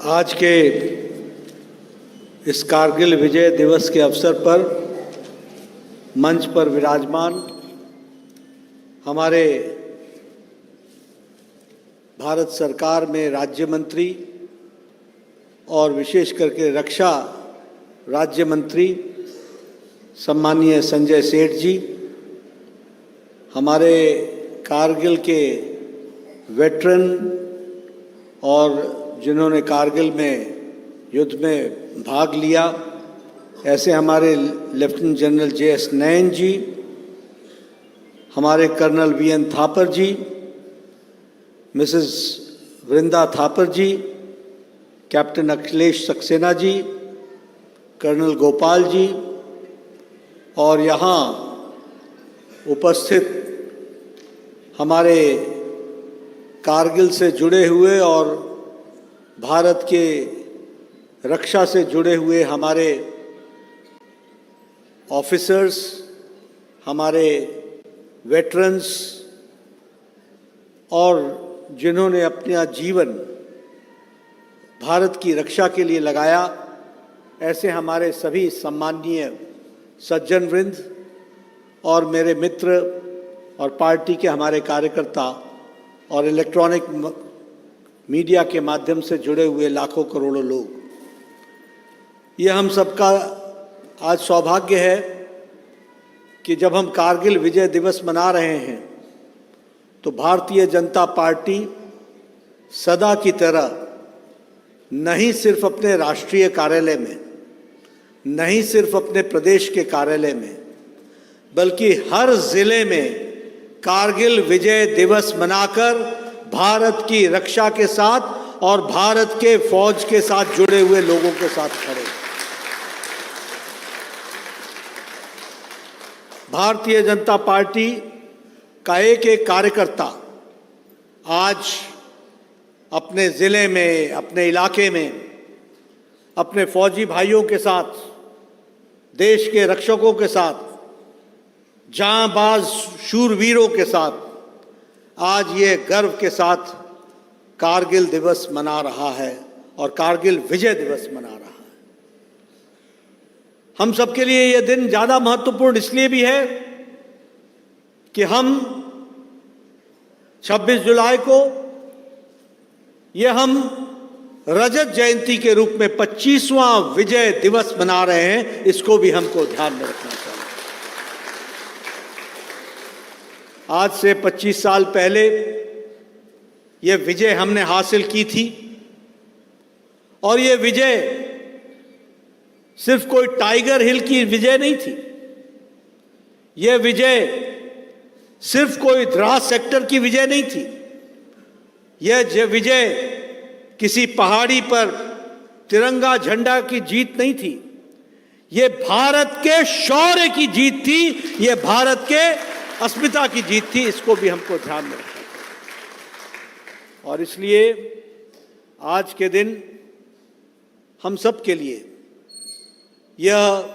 आज के इस कारगिल विजय दिवस के अवसर पर मंच पर विराजमान हमारे भारत सरकार में राज्य मंत्री और विशेष करके रक्षा राज्य मंत्री सम्मानीय संजय सेठ जी, हमारे कारगिल के वेटरन और जिन्होंने कारगिल में युद्ध में भाग लिया, ऐसे हमारे लेफ्टिनेंट जनरल JS नयन जी, हमारे कर्नल VN थापर जी, मिसेस वृंदा थापर जी, कैप्टन अखिलेश सक्सेना जी, कर्नल गोपाल जी और यहाँ उपस्थित हमारे कारगिल से जुड़े हुए और भारत के रक्षा से जुड़े हुए हमारे ऑफिसर्स, हमारे वेटरन्स और जिन्होंने अपना जीवन भारत की रक्षा के लिए लगाया, ऐसे हमारे सभी सम्माननीय सज्जन वृंद और मेरे मित्र और पार्टी के हमारे कार्यकर्ता और इलेक्ट्रॉनिक मीडिया के माध्यम से जुड़े हुए लाखों करोड़ों लोग, ये हम सबका आज सौभाग्य है कि जब हम कारगिल विजय दिवस मना रहे हैं तो भारतीय जनता पार्टी सदा की तरह नहीं सिर्फ अपने राष्ट्रीय कार्यालय में, नहीं सिर्फ अपने प्रदेश के कार्यालय में, बल्कि हर जिले में कारगिल विजय दिवस मनाकर भारत की रक्षा के साथ और भारत के फौज के साथ जुड़े हुए लोगों के साथ खड़े। भारतीय जनता पार्टी का एक एक कार्यकर्ता आज अपने ज़िले में, अपने इलाके में, अपने फौजी भाइयों के साथ, देश के रक्षकों के साथ, जांबाज शूरवीरों के साथ आज ये गर्व के साथ कारगिल दिवस मना रहा है और कारगिल विजय दिवस मना रहा है। हम सबके लिए ये दिन ज़्यादा महत्वपूर्ण इसलिए भी है कि हम 26 जुलाई को ये हम रजत जयंती के रूप में 25वां विजय दिवस मना रहे हैं, इसको भी हमको ध्यान में रखना चाहिए। आज से 25 साल पहले ये विजय हमने हासिल की थी और ये विजय सिर्फ कोई टाइगर हिल की विजय नहीं थी। ये विजय सिर्फ कोई द्रास सेक्टर की विजय नहीं थी। यह विजय किसी पहाड़ी पर तिरंगा झंडा की जीत नहीं थी। ये भारत के शौर्य की जीत थी, ये भारत के अस्मिता की जीत थी। इसको भी हमको ध्यान में रखना चाहिए और इसलिए आज के दिन हम सब के लिए यह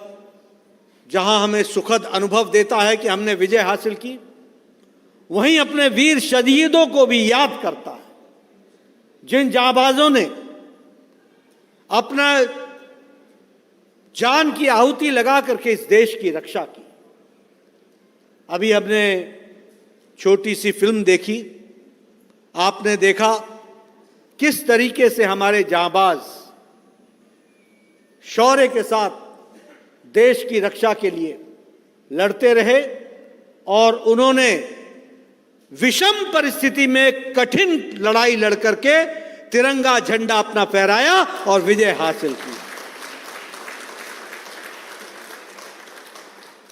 जहां हमें सुखद अनुभव देता है कि हमने विजय हासिल की, वहीं अपने वीर शहीदों को भी याद करता है, जिन जांबाजों ने अपना जान की आहुति लगा करके इस देश की रक्षा की। अभी हमने छोटी सी फिल्म देखी, आपने देखा किस तरीके से हमारे जांबाज शौर्य के साथ देश की रक्षा के लिए लड़ते रहे और उन्होंने विषम परिस्थिति में कठिन लड़ाई लड़ करके तिरंगा झंडा अपना फहराया और विजय हासिल की।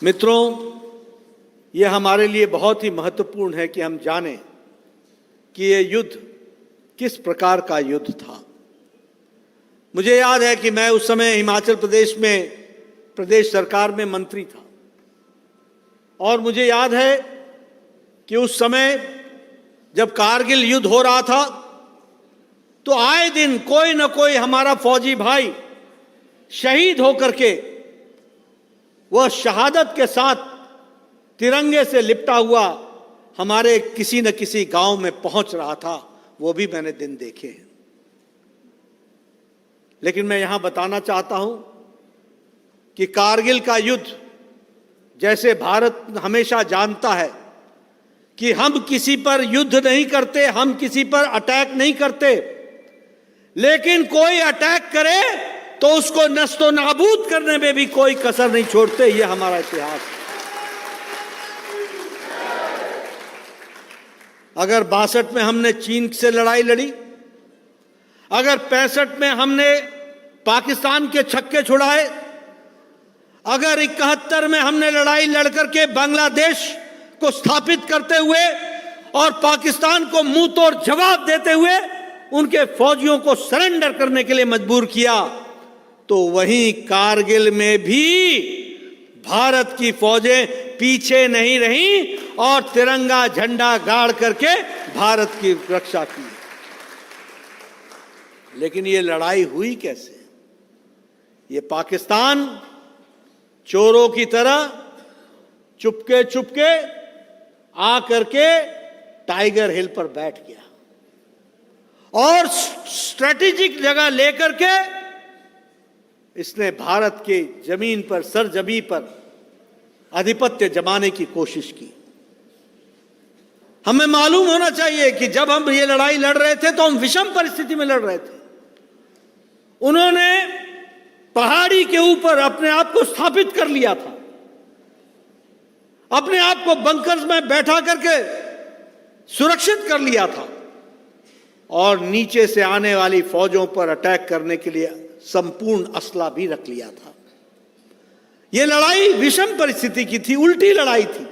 मित्रों, यह हमारे लिए बहुत ही महत्वपूर्ण है कि हम जानें कि यह युद्ध किस प्रकार का युद्ध था। मुझे याद है कि मैं उस समय हिमाचल प्रदेश में प्रदेश सरकार में मंत्री था और मुझे याद है कि उस समय जब कारगिल युद्ध हो रहा था तो आए दिन कोई न कोई हमारा फौजी भाई शहीद होकर के वह शहादत के साथ तिरंगे से लिपटा हुआ हमारे किसी न किसी गांव में पहुंच रहा था। वो भी मैंने दिन देखे हैं। लेकिन मैं यहां बताना चाहता हूं कि कारगिल का युद्ध, जैसे भारत हमेशा जानता है कि हम किसी पर युद्ध नहीं करते, हम किसी पर अटैक नहीं करते, लेकिन कोई अटैक करे तो उसको नस्तो नाबूद करने में भी कोई कसर नहीं छोड़ते। यह हमारा इतिहास है। अगर 62 में हमने चीन से लड़ाई लड़ी, अगर 65 में हमने पाकिस्तान के छक्के छुड़ाए, अगर 71 में हमने लड़ाई लड़कर के बांग्लादेश को स्थापित करते हुए और पाकिस्तान को मुंह तोड़ जवाब देते हुए उनके फौजियों को सरेंडर करने के लिए मजबूर किया, तो वहीं कारगिल में भी भारत की फौजें पीछे नहीं रहीं और तिरंगा झंडा गाड़ करके भारत की रक्षा की। लेकिन ये लड़ाई हुई कैसे? ये पाकिस्तान चोरों की तरह चुपके चुपके आ करके टाइगर हिल पर बैठ गया और स्ट्रेटेजिक जगह लेकर के इसने भारत के जमीन पर, सरजमी पर आधिपत्य जमाने की कोशिश की। हमें मालूम होना चाहिए कि जब हम ये लड़ाई लड़ रहे थे तो हम विषम परिस्थिति में लड़ रहे थे। उन्होंने पहाड़ी के ऊपर अपने आप को स्थापित कर लिया था, अपने आप को बंकर्स में बैठा करके सुरक्षित कर लिया था और नीचे से आने वाली फौजों पर अटैक करने के लिए संपूर्ण असला भी रख लिया था। यह लड़ाई विषम परिस्थिति की थी, उल्टी लड़ाई थी।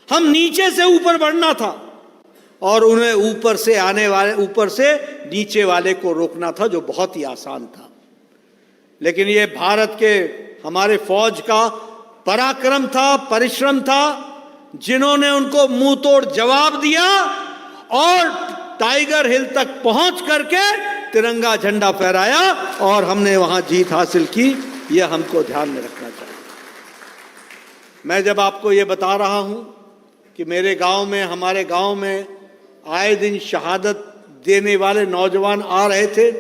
हम नीचे से ऊपर बढ़ना था और उन्हें ऊपर से नीचे वाले को रोकना था, जो बहुत ही आसान था। लेकिन यह भारत के हमारे फौज का पराक्रम था, परिश्रम था, जिन्होंने उनको मुंह तोड़ जवाब दिया और टाइगर हिल तक पहुंच करके तिरंगा झंडा फहराया और हमने वहां जीत हासिल की। यह हमको ध्यान में रखना चाहिए। मैं जब आपको यह बता रहा हूं कि मेरे गांव में, हमारे गांव में आए दिन शहादत देने वाले नौजवान आ रहे थे,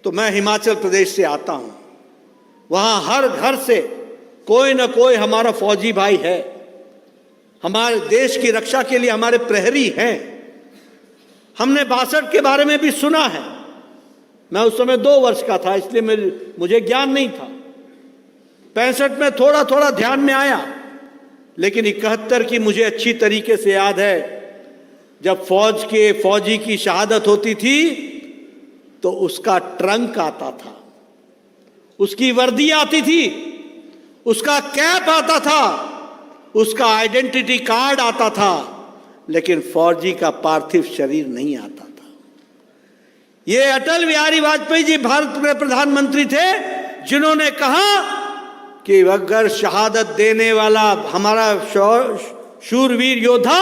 तो मैं हिमाचल प्रदेश से आता हूं। वहां हर घर से कोई ना कोई हमारा फौजी भाई है, हमारे देश की रक्षा के लिए हमारे प्रहरी हैं। हमने 62 के बारे में भी सुना है। मैं उस समय 2 वर्ष का था, इसलिए मुझे ज्ञान नहीं था। 65 में थोड़ा थोड़ा ध्यान में आया, लेकिन 71 की मुझे अच्छी तरीके से याद है। जब फौजी की शहादत होती थी तो उसका ट्रंक आता था, उसकी वर्दी आती थी, उसका कैप आता था, उसका आइडेंटिटी कार्ड आता था, लेकिन फौजी का पार्थिव शरीर नहीं आता था। ये अटल बिहारी वाजपेयी जी भारत के प्रधानमंत्री थे, जिन्होंने कहा कि अगर शहादत देने वाला हमारा शूरवीर योद्धा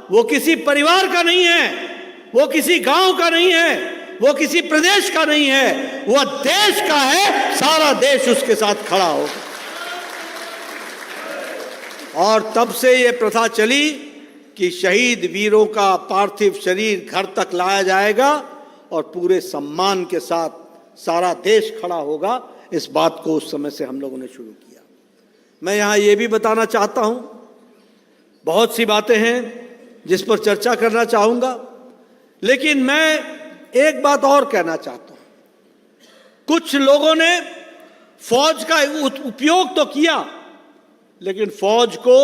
वो किसी परिवार का नहीं है, वो किसी गांव का नहीं है, वो किसी प्रदेश का नहीं है, वह देश का है, सारा देश उसके साथ खड़ा होगा। और तब से ये प्रथा चली कि शहीद वीरों का पार्थिव शरीर घर तक लाया जाएगा और पूरे सम्मान के साथ सारा देश खड़ा होगा। इस बात को उस समय से हम लोगों ने शुरू किया। मैं यहाँ ये भी बताना चाहता हूँ, बहुत सी बातें हैं जिस पर चर्चा करना चाहूँगा, लेकिन मैं एक बात और कहना चाहता हूँ। कुछ लोगों ने फौज का उपयोग तो किया, लेकिन फौज को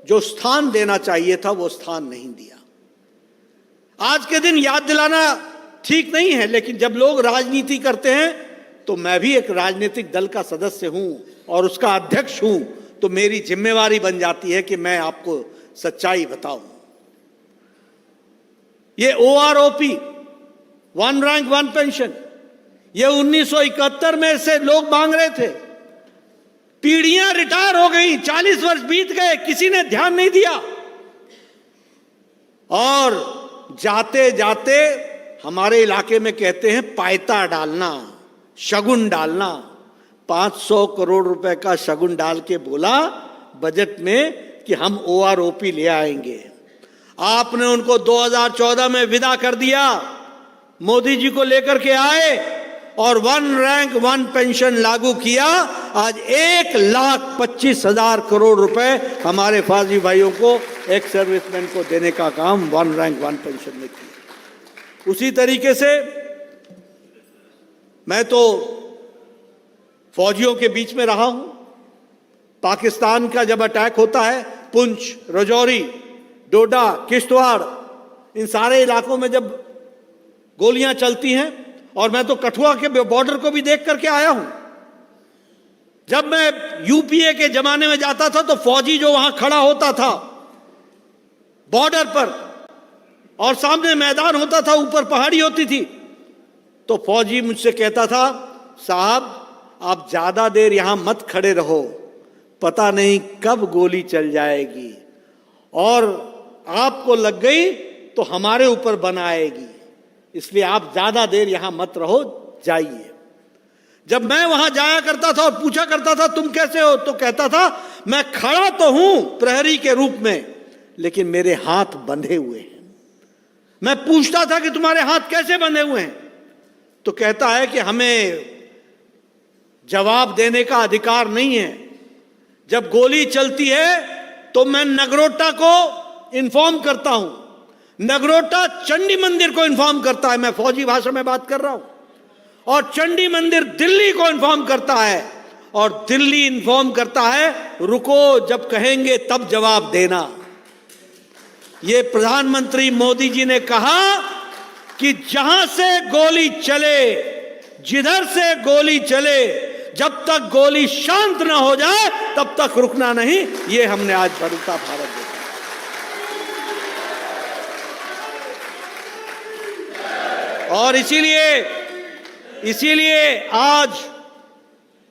जो स्थान देना चाहिए था वो स्थान नहीं दिया। आज के दिन याद दिलाना ठीक नहीं है, लेकिन जब लोग राजनीति करते हैं तो मैं भी एक राजनीतिक दल का सदस्य हूं और उसका अध्यक्ष हूं, तो मेरी जिम्मेवारी बन जाती है कि मैं आपको सच्चाई बताऊं। ये OROP, one rank one pension, ये 1971 में से लोग मांग रहे थे। पीढ़ियां रिटायर हो गई, 40 वर्ष बीत गए, किसी ने ध्यान नहीं दिया। और जाते जाते हमारे इलाके में कहते हैं पायता डालना, शगुन डालना। 500 करोड़ रुपए का शगुन डाल के बोला बजट में कि हम OROP ले आएंगे। आपने उनको 2014 में विदा कर दिया। मोदी जी को लेकर के आए और 1 रैंक 1 पेंशन लागू किया। आज 1,25,000 करोड़ रुपए हमारे फौजी भाइयों को, एक सर्विसमैन को देने का काम 1 रैंक 1 पेंशन में किया। उसी तरीके से मैं तो फौजियों के बीच में रहा हूं। पाकिस्तान का जब अटैक होता है, पुंछ, राजौरी, डोडा, किश्तवाड़, इन सारे इलाकों में जब गोलियां चलती हैं, और मैं तो कठुआ के बॉर्डर को भी देख करके आया हूं। जब मैं यूपीए के जमाने में जाता था तो फौजी जो वहां खड़ा होता था बॉर्डर पर, और सामने मैदान होता था, ऊपर पहाड़ी होती थी, तो फौजी मुझसे कहता था, साहब आप ज्यादा देर यहां मत खड़े रहो, पता नहीं कब गोली चल जाएगी, और आपको लग गई तो हमारे ऊपर बनाएगी, इसलिए आप ज्यादा देर यहां मत रहो, जाइए। जब मैं वहां जाया करता था और पूछा करता था तुम कैसे हो, तो कहता था मैं खड़ा तो हूं प्रहरी के रूप में, लेकिन मेरे हाथ बंधे हुए हैं। मैं पूछता था कि तुम्हारे हाथ कैसे बंधे हुए हैं, तो कहता है कि हमें जवाब देने का अधिकार नहीं है। जब गोली चलती है तो मैं नगरोटा को इन्फॉर्म करता हूं, नगरोटा चंडी मंदिर को इन्फॉर्म करता है, मैं फौजी भाषा में बात कर रहा हूं, और चंडी मंदिर दिल्ली को इन्फॉर्म करता है, और दिल्ली इन्फॉर्म करता है रुको, जब कहेंगे तब जवाब देना। ये प्रधानमंत्री मोदी जी ने कहा कि जहां से गोली चले, जिधर से गोली चले, जब तक गोली शांत ना हो जाए तब तक रुकना नहीं। ये हमने आज बदलता भारत देखा। और इसीलिए आज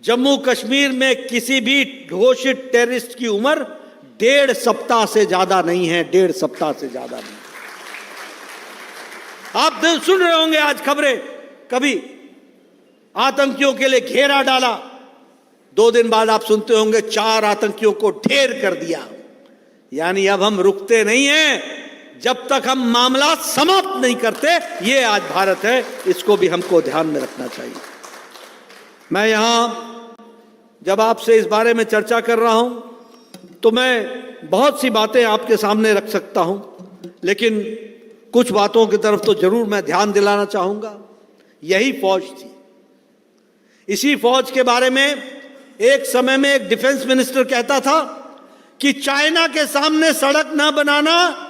जम्मू कश्मीर में किसी भी घोषित टेररिस्ट की उम्र 1.5 सप्ताह से ज्यादा नहीं है, 1.5 सप्ताह से ज्यादा नहीं। आप सुन रहे होंगे आज खबरें, कभी आतंकियों के लिए घेरा डाला, 2 दिन बाद आप सुनते होंगे 4 आतंकियों को ढेर कर दिया। यानी अब हम रुकते नहीं हैं जब तक हम मामला समाप्त नहीं करते। ये आज भारत है, इसको भी हमको ध्यान में रखना चाहिए। मैं यहां जब आपसे इस बारे में चर्चा कर रहा हूं तो मैं बहुत सी बातें आपके सामने रख सकता हूं, लेकिन कुछ बातों की तरफ तो जरूर मैं ध्यान दिलाना चाहूंगा। यही फौज थी, इसी फौज के बारे में एक समय में एक डिफेंस मिनिस्टर कहता था कि चाइना के सामने सड़क ना बनाना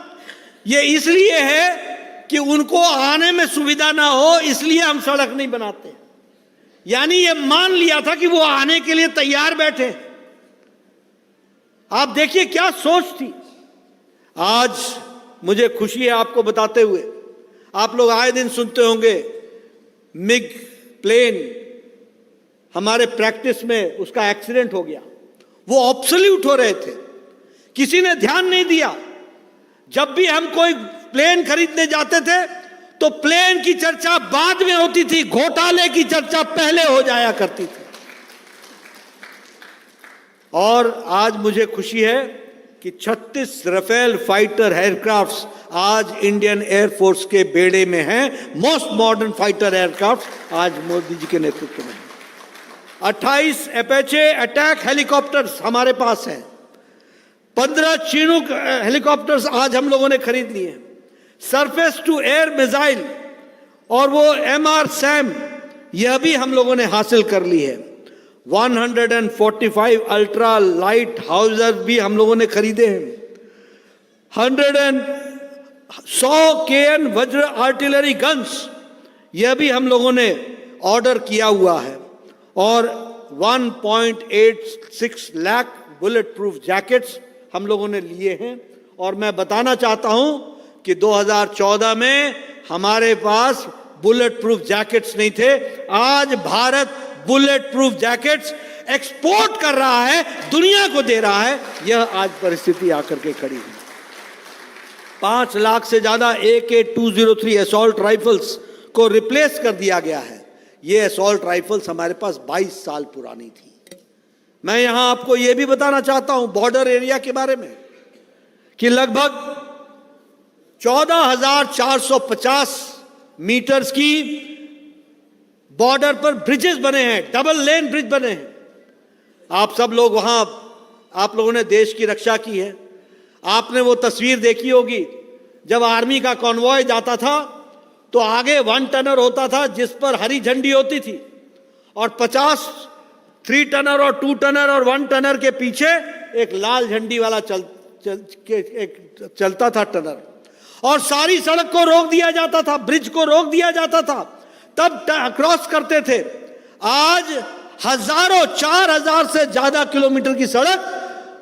ये इसलिए है कि उनको आने में सुविधा ना हो, इसलिए हम सड़क नहीं बनाते। यानी ये मान लिया था कि वो आने के लिए तैयार बैठे। आप देखिए क्या सोच थी। आज मुझे खुशी है आपको बताते हुए, आप लोग आए दिन सुनते होंगे मिग प्लेन हमारे प्रैक्टिस में उसका एक्सीडेंट हो गया, वो ऑब्सोल्यूट हो रहे थे, किसी ने ध्यान नहीं दिया। जब भी हम कोई प्लेन खरीदने जाते थे तो प्लेन की चर्चा बाद में होती थी, घोटाले की चर्चा पहले हो जाया करती थी। और आज मुझे खुशी है कि 36 राफेल फाइटर एयरक्राफ्ट्स आज इंडियन एयरफोर्स के बेड़े में हैं। मोस्ट मॉडर्न फाइटर एयरक्राफ्ट आज मोदी जी के नेतृत्व में। 28 अपेचे अटैक हेलीकॉप्टर्स हमारे पास हैं, 15 चीनूक हेलीकॉप्टर्स आज हम लोगों ने खरीद लिए हैं। सरफेस टू एयर मिसाइल और वो MR-SAM यह भी हम लोगों ने हासिल कर ली है। 145 अल्ट्रा लाइट हाउसर भी हम लोगों ने खरीदे हैं। 100 KN वज्र आर्टिलरी गन्स यह भी हम लोगों ने ऑर्डर किया हुआ है, और 1.86 लाख बुलेट प्रूफ जैकेट्स हम लोगों ने लिए हैं। और मैं बताना चाहता हूं कि 2014 में हमारे पास बुलेट प्रूफ जैकेट्स नहीं थे। आज Bharat bullet proof jackets export कर रहा है, दुनिया को दे रहा है। यह आज परिस्थिति आकर के खड़ी है। 5 लाख से ज्यादा AK-203 असॉल्ट राइफल्स को रिप्लेस कर दिया गया है। ये असॉल्ट राइफल्स हमारे पास 22 साल पुरानी थी। मैं यहां आपको यह भी बताना चाहता हूं बॉर्डर एरिया के बारे में कि लगभग 14,450 मीटर्स की बॉर्डर पर ब्रिजेस बने हैं, डबल लेन ब्रिज बने हैं। आप सब लोग वहां, आप लोगों ने देश की रक्षा की है। आपने वो तस्वीर देखी होगी जब आर्मी का कॉन्वॉय जाता था तो आगे 1 टनर होता था जिस पर हरी झंडी होती थी, और 50 3 टनर और 2 टनर और 1 टनर के पीछे एक लाल झंडी वाला चलता था टनर, और सारी सड़क को रोक दिया जाता था, ब्रिज को रोक दिया जाता था, तब क्रॉस करते थे। आज हजारों, 4000 से ज्यादा किलोमीटर की सड़क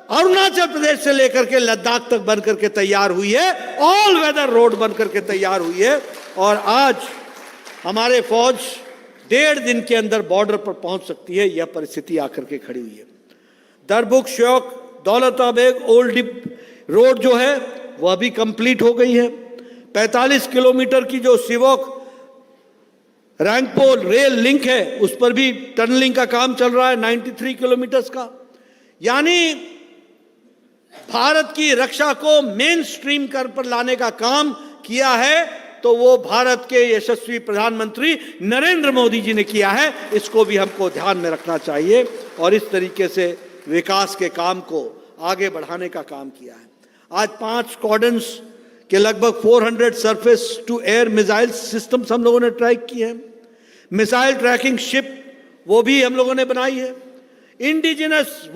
अरुणाचल प्रदेश से लेकर के लद्दाख तक बनकर के तैयार हुई है, ऑल वेदर रोड बनकर के तैयार हुई है, और आज हमारे फौज 1.5 दिन के अंदर बॉर्डर पर पहुंच सकती है। यह परिस्थिति आकर के खड़ी हुई है। दरबुक श्योक दौलताबेग ओल्ड रोड जो है वह भी कंप्लीट हो गई है। 45 किलोमीटर की जो सिवोक रैंगपोल रेल लिंक है उस पर भी टनलिंग का काम चल रहा है 93 किलोमीटर्स का। यानी भारत की रक्षा को मेन स्ट्रीम पर लाने का काम किया है तो वो भारत के यशस्वी प्रधानमंत्री नरेंद्र मोदी जी ने किया है। इसको भी हमको ध्यान में रखना चाहिए और इस तरीके से विकास के काम को आगे बढ़ाने का काम किया है। आज 5 स्क्वाड्रन्स के लगभग 400 surface to air missile systems हम लोगों ने ट्रैक किए हैं। मिसाइल ट्रैकिंग शिप वो भी हम लोगों ने बनाई है। इंडिजिनस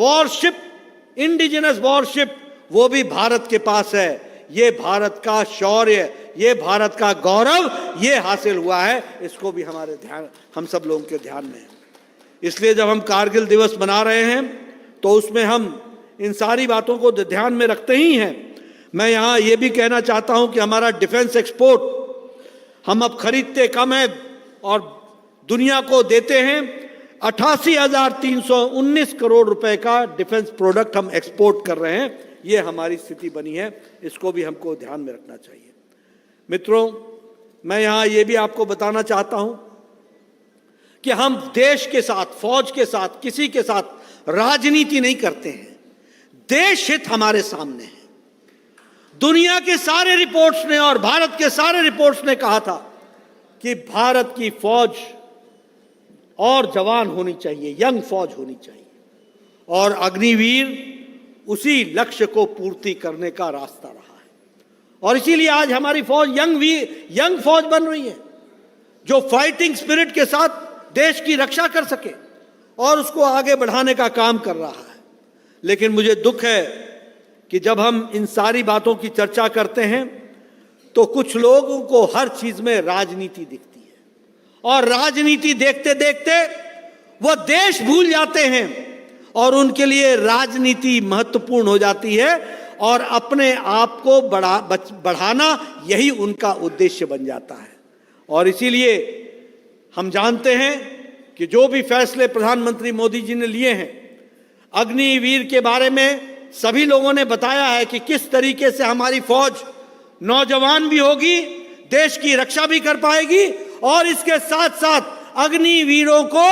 वॉरशिप वो भी भारत के पास है। ये भारत का शौर्य, ये भारत का गौरव, ये हासिल हुआ है। इसको भी हमारे ध्यान, हम सब लोगों के ध्यान में है। इसलिए जब हम कारगिल दिवस मना रहे हैं तो उसमें हम इन सारी बातों को ध्यान में रखते ही हैं। मैं यहाँ ये भी कहना चाहता हूँ कि हमारा डिफेंस एक्सपोर्ट हम अब खरीदते कम है और दुनिया को देते हैं। 88,319 करोड़ रुपए का डिफेंस प्रोडक्ट हम एक्सपोर्ट कर रहे हैं। ये हमारी स्थिति बनी है, इसको भी हमको ध्यान में रखना चाहिए। मित्रों, मैं यहाँ ये भी आपको बताना चाहता हूँ कि हम देश के साथ, फौज के साथ, किसी के साथ राजनीति नहीं करते हैं। देश हित हमारे सामने है। दुनिया के सारे रिपोर्ट्स ने और भारत के सारे रिपोर्ट्स ने कहा था कि भारत की फौज और जवान होनी चाहिए, यंग फौज होनी चाहिए, और अग्निवीर उसी लक्ष्य को पूर्ति करने का रास्ता रहा है। और इसीलिए आज हमारी फौज यंग फौज बन रही है जो फाइटिंग स्पिरिट के साथ देश की रक्षा कर सके और उसको आगे बढ़ाने का काम कर रहा है। लेकिन मुझे दुख है कि जब हम इन सारी बातों की चर्चा करते हैं तो कुछ लोगों को हर चीज में राजनीति दिखती है, और राजनीति देखते देखते वो देश भूल जाते हैं और उनके लिए राजनीति महत्वपूर्ण हो जाती है और अपने आप को बढ़ाना यही उनका उद्देश्य बन जाता है। और इसीलिए हम जानते हैं कि जो भी फैसले प्रधानमंत्री मोदी जी ने लिए हैं, अग्निवीर के बारे में सभी लोगों ने बताया है कि किस तरीके से हमारी फौज नौजवान भी होगी, देश की रक्षा भी कर पाएगी, और इसके साथ साथ अग्निवीरों को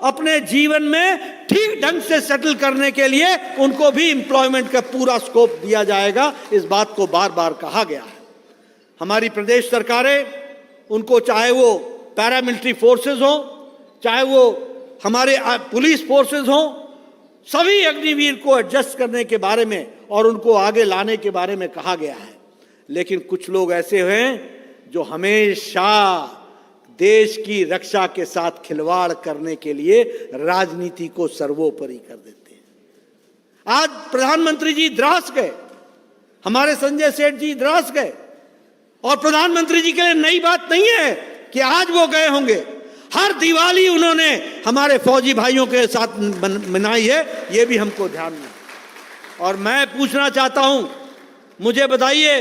अपने जीवन में ठीक ढंग से सेटल करने के लिए उनको भी एम्प्लॉयमेंट का पूरा स्कोप दिया जाएगा। इस बात को बार बार कहा गया है। हमारी प्रदेश सरकारें, उनको चाहे वो पैरामिलिट्री फोर्सेस हो, चाहे वो हमारे पुलिस फोर्सेस हो, सभी अग्निवीर को एडजस्ट करने के बारे में और उनको आगे लाने के बारे में कहा गया है। लेकिन कुछ लोग ऐसे हैं जो हमेशा देश की रक्षा के साथ खिलवाड़ करने के लिए राजनीति को सर्वोपरि कर देते हैं। आज प्रधानमंत्री जी द्रास गए, हमारे संजय सेठ जी द्रास गए, और प्रधानमंत्री जी के लिए नई बात नहीं है कि आज वो गए होंगे। हर दिवाली उन्होंने हमारे फौजी भाइयों के साथ मनाई है, ये भी हमको ध्यान में। और मैं पूछना चाहता हूं, मुझे बताइए,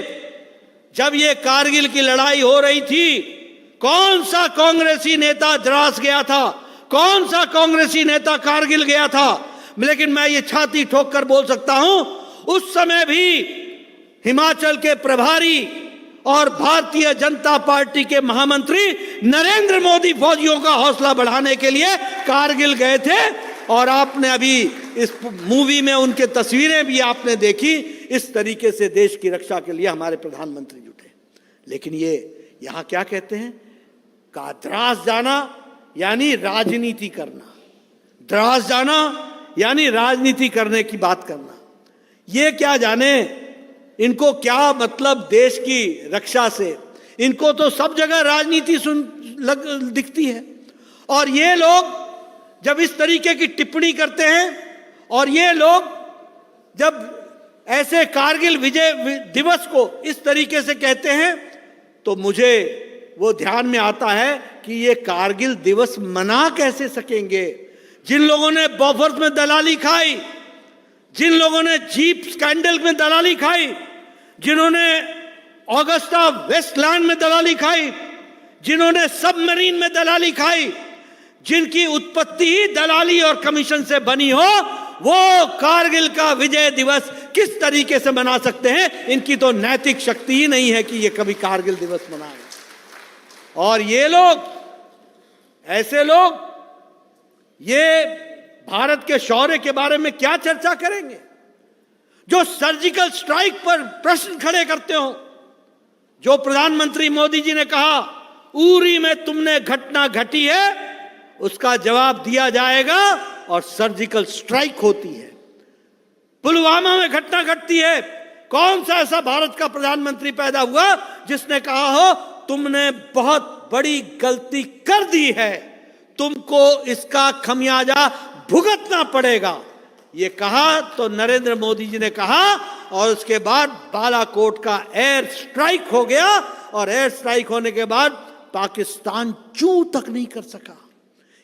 जब ये कारगिल की लड़ाई हो रही थी, कौन सा कांग्रेसी नेता द्रास गया था? कौन सा कांग्रेसी नेता कारगिल गया था? लेकिन मैं ये छाती ठोक कर बोल सकता हूं, उस समय भी हिमाचल के प्रभारी और भारतीय जनता पार्टी के महामंत्री नरेंद्र मोदी फौजियों का हौसला बढ़ाने के लिए कारगिल गए थे। और आपने अभी इस मूवी में उनके तस्वीरें भी आपने देखी। इस तरीके से देश की रक्षा के लिए हमारे प्रधानमंत्री जुटे। लेकिन ये यहां क्या कहते हैं, का द्रास जाना यानी राजनीति करना, द्रास जाना यानी राजनीति करने की बात करना। ये क्या जाने इनको क्या मतलब देश की रक्षा से, इनको तो सब जगह राजनीति दिखती है। और ये लोग जब इस तरीके की टिप्पणी करते हैं और ये लोग जब ऐसे कारगिल विजय दिवस को इस तरीके से कहते हैं तो मुझे वो ध्यान में आता है कि ये कारगिल दिवस मना कैसे सकेंगे। जिन लोगों ने बॉफर्स में दलाली खाई, जिन लोगों ने जीप स्कैंडल में दलाली खाई, जिन्होंने ऑगस्टा वेस्टलैंड में दलाली खाई, जिन्होंने सबमरीन में दलाली खाई, जिनकी उत्पत्ति ही दलाली और कमीशन से बनी हो, वो कारगिल का विजय दिवस किस तरीके से मना सकते हैं? इनकी तो नैतिक शक्ति ही नहीं है कि ये कभी कारगिल दिवस मनाएं। और ये लोग, ऐसे लोग, ये भारत के शौर्य के बारे में क्या चर्चा करेंगे? जो सर्जिकल स्ट्राइक पर प्रश्न खड़े करते हो, जो प्रधानमंत्री मोदी जी ने कहा उरी में तुमने घटना घटी है, उसका जवाब दिया जाएगा और सर्जिकल स्ट्राइक होती है। पुलवामा में घटना घटती है, कौन सा ऐसा भारत का प्रधानमंत्री पैदा हुआ जिसने कहा हो तुमने बहुत बड़ी गलती कर दी है, तुमको इसका खमियाजा भुगतना पड़ेगा? ये कहा तो नरेंद्र मोदी जी ने कहा और उसके बाद बालाकोट का एयर स्ट्राइक हो गया और एयर स्ट्राइक होने के बाद पाकिस्तान चू तक नहीं कर सका।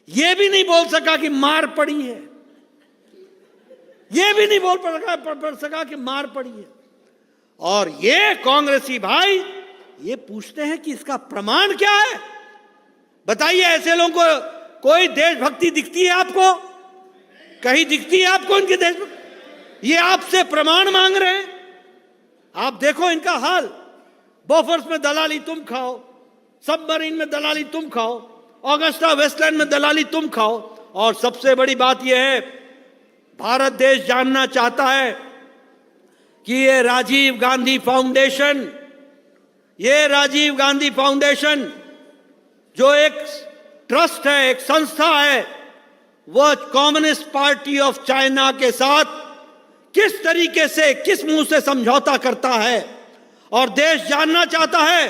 ये भी नहीं बोल सका कि मार पड़ी है, ये भी नहीं बोल पड़ सका कि मार पड़ी है। और ये कांग्रेसी भाई ये पूछते हैं कि इसका प्रमाण क्या है? बताइए, ऐसे लोगों को कोई देशभक्ति दिखती है आपको? कहीं दिखती है आपको उनकी देशभक्ति? ये आपसे प्रमाण मांग रहे हैं। आप देखो इनका हाल, बॉफर्स में दलाली तुम खाओ, सबमरीन में दलाली तुम खाओ, ऑगस्टा वेस्टलैंड में दलाली तुम खाओ। और सबसे बड़ी बात यह है, भारत देश जानना चाहता है कि ये राजीव गांधी फाउंडेशन, ये राजीव गांधी फाउंडेशन जो एक ट्रस्ट है, एक संस्था है, वह कम्युनिस्ट पार्टी ऑफ चाइना के साथ किस तरीके से, किस मुंह से समझौता करता है। और देश जानना चाहता है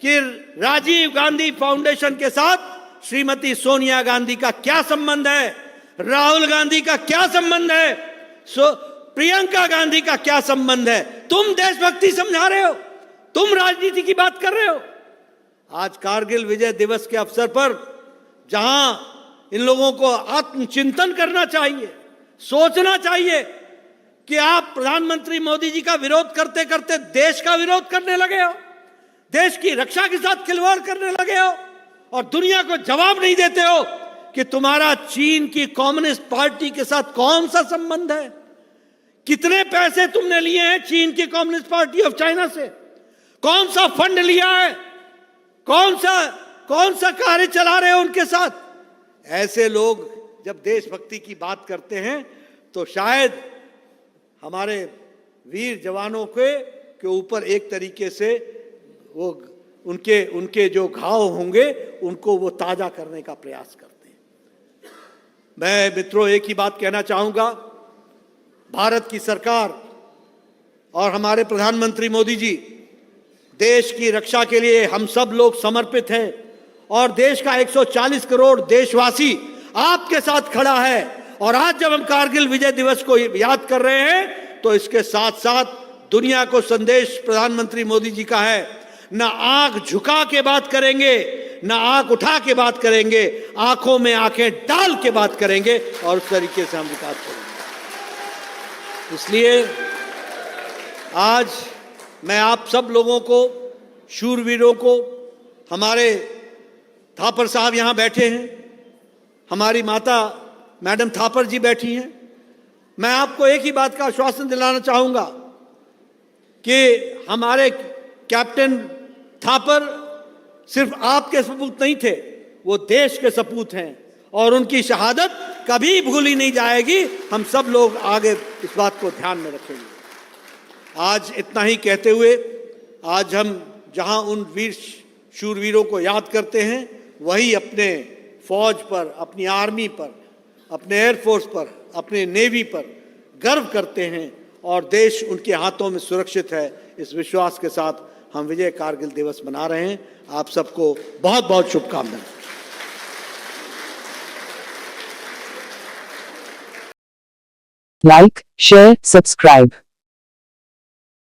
कि राजीव गांधी फाउंडेशन के साथ श्रीमती सोनिया गांधी का क्या संबंध है, राहुल गांधी का क्या संबंध है, प्रियंका गांधी का क्या संबंध है। तुम देशभक्ति समझा रहे हो, तुम राजनीति की बात कर रहे हो। आज कारगिल विजय दिवस के अवसर पर जहां इन लोगों को आत्मचिंतन करना चाहिए, सोचना चाहिए कि आप प्रधानमंत्री मोदी जी का विरोध करते करते देश का विरोध करने लगे हो, देश की रक्षा के साथ खिलवाड़ करने लगे हो और दुनिया को जवाब नहीं देते हो कि तुम्हारा चीन की कम्युनिस्ट पार्टी के साथ कौन सा संबंध है, कितने पैसे तुमने लिए हैं चीन की कम्युनिस्ट पार्टी ऑफ चाइना से, कौन सा फंड लिया है, कौन सा कार्य चला रहे हो उनके साथ। ऐसे लोग जब देशभक्ति की बात करते हैं तो शायद हमारे वीर जवानों के ऊपर एक तरीके से वो उनके जो घाव होंगे उनको वो ताजा करने का प्रयास करते हैं। मैं मित्रों एक ही बात कहना चाहूंगा, भारत की सरकार और हमारे प्रधानमंत्री मोदी जी देश की रक्षा के लिए हम सब लोग समर्पित हैं और देश का 140 करोड़ देशवासी आपके साथ खड़ा है। और आज जब हम कारगिल विजय दिवस को याद कर रहे हैं तो इसके साथ साथ दुनिया को संदेश प्रधानमंत्री मोदी जी का है, ना आंख झुका के बात करेंगे, ना आंख उठा के बात करेंगे, आंखों में आंखें डाल के बात करेंगे और उस तरीके से हम विकास करेंगे। इसलिए आज मैं आप सब लोगों को, शूरवीरों को, हमारे थापर साहब यहाँ बैठे हैं, हमारी माता मैडम थापर जी बैठी हैं, मैं आपको एक ही बात का आश्वासन दिलाना चाहूँगा कि हमारे कैप्टन थापर सिर्फ आपके सपूत नहीं थे, वो देश के सपूत हैं और उनकी शहादत कभी भूली नहीं जाएगी। हम सब लोग आगे इस बात को ध्यान में रखेंगे। आज इतना ही कहते हुए, आज हम जहां उन वीर शूरवीरों को याद करते हैं, वही अपने फौज पर, अपनी आर्मी पर, अपने एयरफोर्स पर, अपने नेवी पर गर्व करते हैं और देश उनके हाथों में सुरक्षित है। इस विश्वास के साथ हम विजय कारगिल दिवस मना रहे हैं। आप सबको बहुत बहुत शुभकामनाएं। Like, share, subscribe.